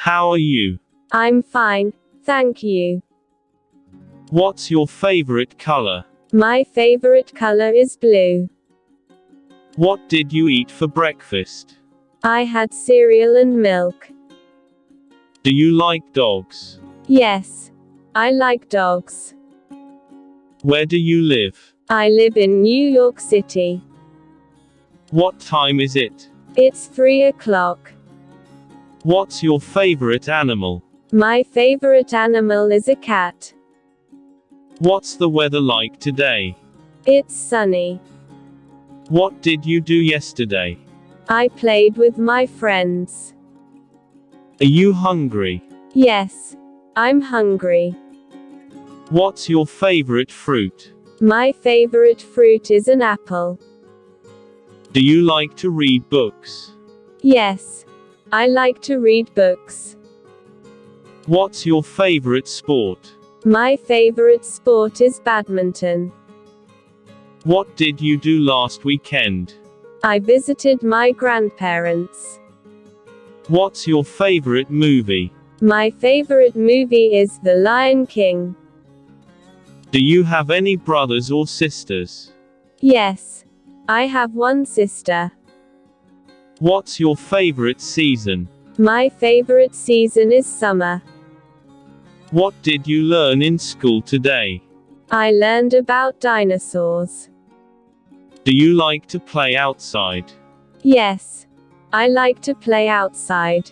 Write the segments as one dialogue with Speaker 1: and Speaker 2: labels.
Speaker 1: How are you?
Speaker 2: I'm fine, thank you.
Speaker 1: What's your favorite color?
Speaker 2: My favorite color is blue.
Speaker 1: What did you eat for breakfast?
Speaker 2: I had cereal and milk.
Speaker 1: Do you like dogs?
Speaker 2: Yes, I like dogs.
Speaker 1: Where do you live?
Speaker 2: I live in New York City.
Speaker 1: What time is it?
Speaker 2: It's 3 o'clock.
Speaker 1: What's your favorite animal?
Speaker 2: My favorite animal is a cat.
Speaker 1: What's the weather like today?
Speaker 2: It's sunny.
Speaker 1: What did you do yesterday?
Speaker 2: I played with my friends.
Speaker 1: Are you hungry?
Speaker 2: Yes, I'm hungry.
Speaker 1: What's your favorite fruit?
Speaker 2: My favorite fruit is an apple.
Speaker 1: Do you like to read books?
Speaker 2: Yes, I like to read books.
Speaker 1: What's your favorite sport?
Speaker 2: My favorite sport is badminton.
Speaker 1: What did you do last weekend?
Speaker 2: I visited my grandparents.
Speaker 1: What's your favorite movie?
Speaker 2: My favorite movie is The Lion King.
Speaker 1: Do you have any brothers or sisters?
Speaker 2: Yes, I have one sister.
Speaker 1: What's your favorite season?
Speaker 2: My favorite season is summer.
Speaker 1: What did you learn in school today?
Speaker 2: I learned about dinosaurs.
Speaker 1: Do you like to play outside?
Speaker 2: Yes, I like to play outside.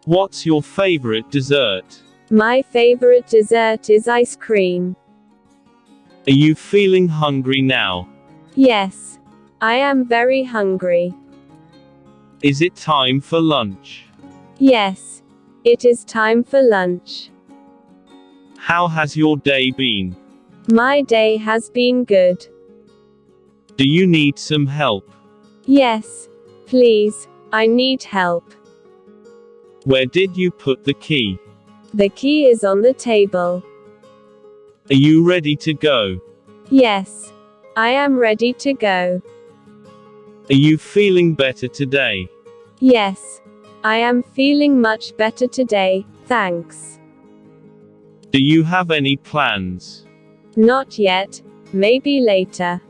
Speaker 1: What's your favorite dessert?
Speaker 2: My favorite dessert is ice cream.
Speaker 1: Are you feeling hungry now?
Speaker 2: Yes, I am very hungry.
Speaker 1: Is it time for lunch?
Speaker 2: Yes, it is time for lunch.
Speaker 1: How has your day been?
Speaker 2: My day has been good.
Speaker 1: Do you need some help?
Speaker 2: Yes, please, I need help.
Speaker 1: Where did you put the key?
Speaker 2: The key is on the table.
Speaker 1: Are you ready to go?
Speaker 2: Yes, I am ready to go.
Speaker 1: Are you feeling better today?
Speaker 2: Yes, I am feeling much better today, thanks.
Speaker 1: Do you have any plans?
Speaker 2: Not yet, maybe later.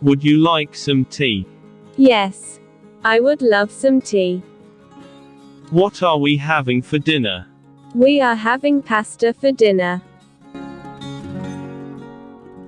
Speaker 1: Would you like some tea?
Speaker 2: Yes, I would love some tea.
Speaker 1: What are we having for dinner?
Speaker 2: We are having pasta for dinner.